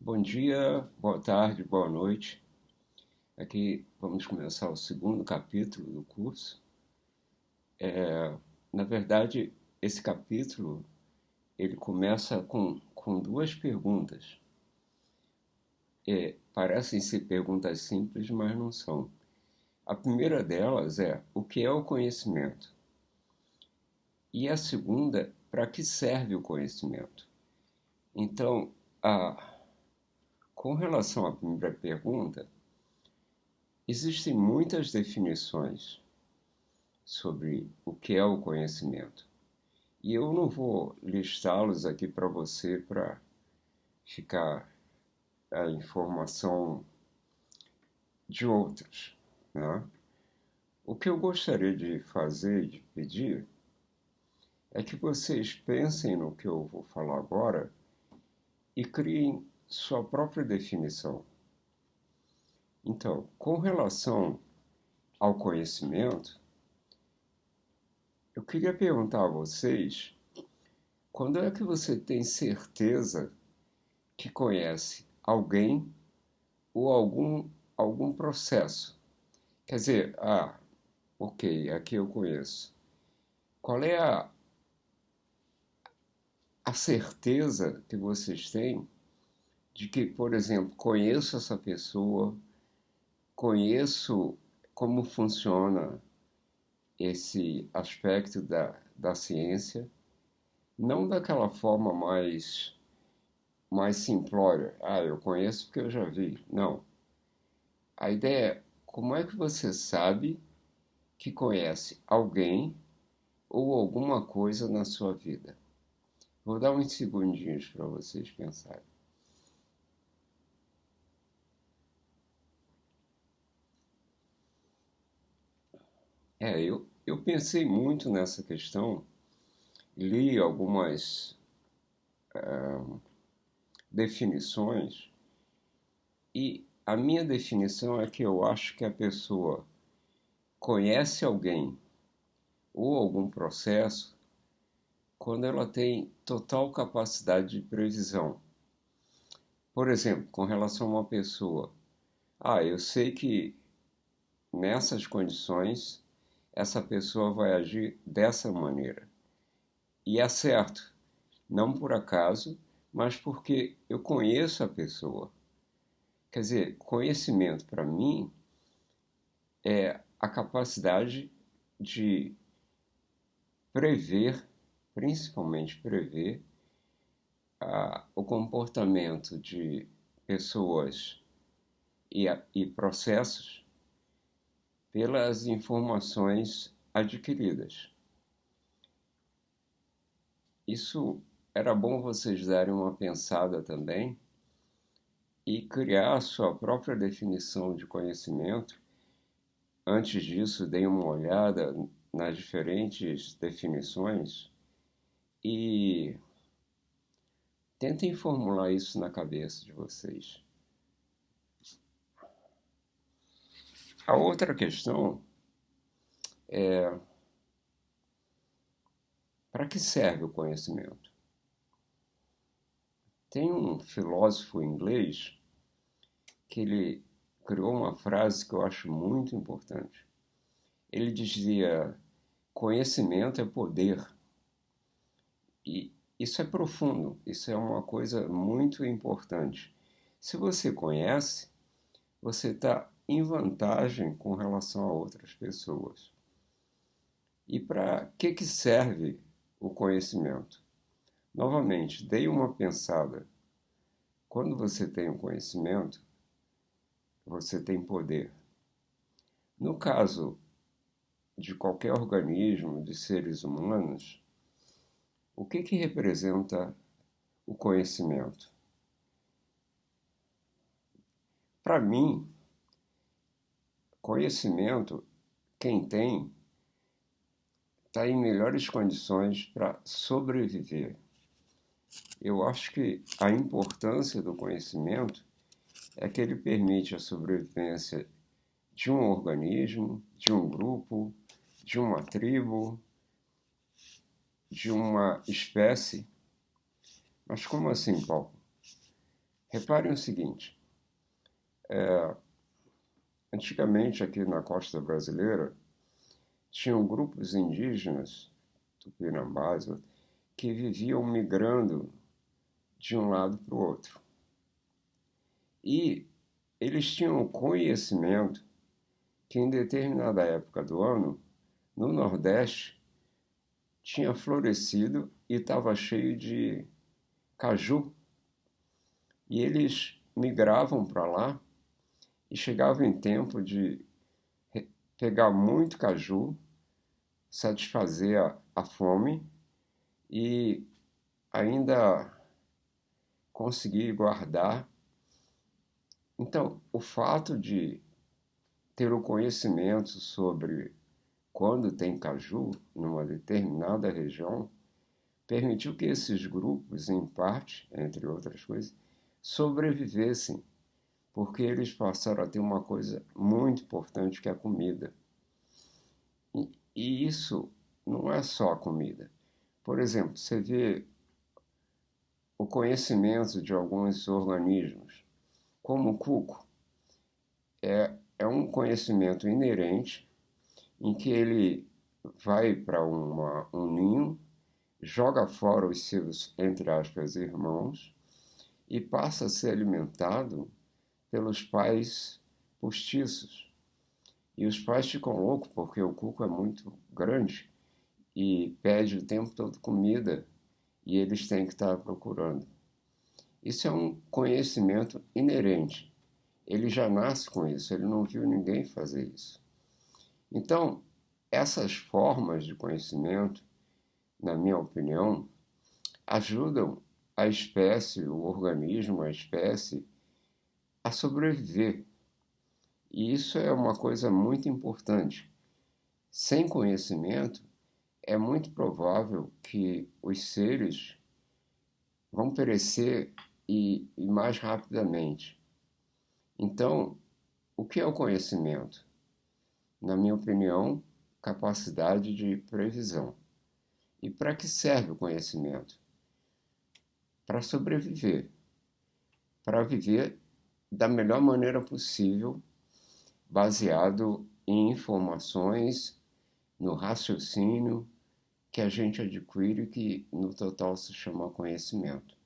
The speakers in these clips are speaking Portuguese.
Bom dia, boa tarde, boa noite. Aqui vamos começar o segundo capítulo do curso. Na verdade, esse capítulo ele começa com duas perguntas. Parecem ser perguntas simples, mas não são. A primeira delas é: o que é o conhecimento? E a segunda, para que serve o conhecimento? Então, com relação à primeira pergunta, existem muitas definições sobre o que é o conhecimento. E eu não vou listá-los aqui para você para ficar a informação de outros, né? O que eu gostaria de fazer, de pedir, é que vocês pensem no que eu vou falar agora e criem sua própria definição. Então, com relação ao conhecimento, eu queria perguntar a vocês, quando é que você tem certeza que conhece alguém ou algum processo? Quer dizer, ok, aqui eu conheço. Qual é a certeza que vocês têm de que, por exemplo, conheço essa pessoa, conheço como funciona esse aspecto da ciência, não daquela forma mais simplória, eu conheço porque eu já vi. Não. A ideia é como é que você sabe que conhece alguém ou alguma coisa na sua vida. Vou dar uns segundinhos para vocês pensarem. Eu pensei muito nessa questão, li algumas definições e a minha definição é que eu acho que a pessoa conhece alguém ou algum processo quando ela tem total capacidade de previsão. Por exemplo, com relação a uma pessoa, eu sei que nessas condições essa pessoa vai agir dessa maneira. E é certo, não por acaso, mas porque eu conheço a pessoa. Quer dizer, conhecimento para mim é a capacidade de prever, principalmente prever, o comportamento de pessoas e processos pelas informações adquiridas. Isso era bom vocês darem uma pensada também e criar a sua própria definição de conhecimento. Antes disso, deem uma olhada nas diferentes definições e tentem formular isso na cabeça de vocês. A outra questão é: para que serve o conhecimento? Tem um filósofo inglês que ele criou uma frase que eu acho muito importante. Ele dizia: conhecimento é poder. E isso é profundo, isso é uma coisa muito importante. Se você conhece, você está em vantagem com relação a outras pessoas. E para que serve o conhecimento? Novamente, dei uma pensada. Quando você tem o conhecimento, você tem poder. No caso de qualquer organismo, de seres humanos, o que representa o conhecimento? Para mim, conhecimento, quem tem, está em melhores condições para sobreviver. Eu acho que a importância do conhecimento é que ele permite a sobrevivência de um organismo, de um grupo, de uma tribo, de uma espécie. Mas como assim, Paulo? Reparem o seguinte, antigamente aqui na costa brasileira, tinham grupos indígenas, tupinambás, que viviam migrando de um lado para o outro. E eles tinham conhecimento que em determinada época do ano, no Nordeste, tinha florescido e estava cheio de caju. E eles migravam para lá e chegavam em tempo de pegar muito caju, satisfazer a fome e ainda conseguir guardar. Então, o fato de ter o conhecimento sobre quando tem caju numa determinada região permitiu que esses grupos, em parte, entre outras coisas, sobrevivessem, porque eles passaram a ter uma coisa muito importante que é a comida. E isso não é só a comida. Por exemplo, você vê o conhecimento de alguns organismos, como o cuco, é um conhecimento inerente em que ele vai para um ninho, joga fora os seus, entre aspas, irmãos e passa a ser alimentado pelos pais postiços. E os pais ficam loucos porque o cuco é muito grande e pede o tempo todo comida e eles têm que estar procurando. Isso é um conhecimento inerente. Ele já nasce com isso, ele não viu ninguém fazer isso. Então, essas formas de conhecimento, na minha opinião, ajudam a espécie, o organismo, a espécie, a sobreviver. E isso é uma coisa muito importante. Sem conhecimento, é muito provável que os seres vão perecer e mais rapidamente. Então, o que é o conhecimento? Na minha opinião, capacidade de previsão. E para que serve o conhecimento? Para sobreviver, para viver da melhor maneira possível, baseado em informações, no raciocínio que a gente adquire, que no total se chama conhecimento.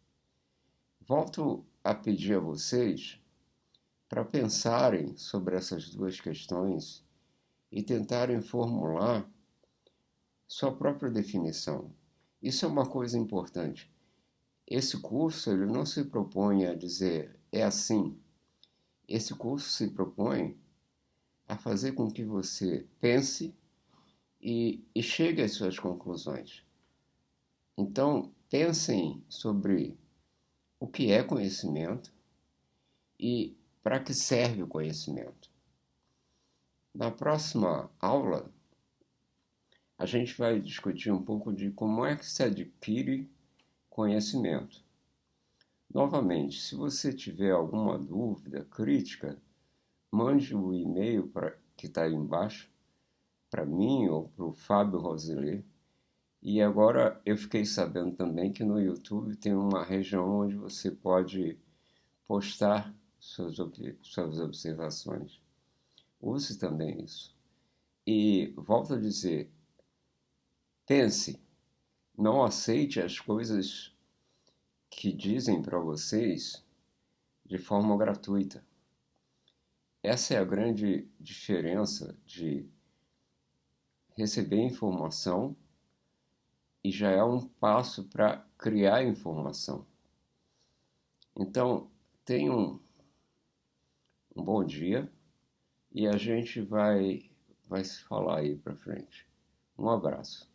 Volto a pedir a vocês para pensarem sobre essas duas questões e tentarem formular sua própria definição. Isso é uma coisa importante. Esse curso ele não se propõe a dizer é assim. Esse curso se propõe a fazer com que você pense e chegue às suas conclusões. Então, pensem sobre o que é conhecimento e para que serve o conhecimento. Na próxima aula, a gente vai discutir um pouco de como é que se adquire conhecimento. Novamente, se você tiver alguma dúvida, crítica, mande o e-mail que está aí embaixo para mim ou para o Fábio Rosilê. E agora eu fiquei sabendo também que no YouTube tem uma região onde você pode postar suas observações. Use também isso. E volto a dizer, pense, não aceite as coisas que dizem para vocês de forma gratuita. Essa é a grande diferença de receber informação e já é um passo para criar informação. Então, tenham um bom dia e a gente vai se falar aí para frente. Um abraço.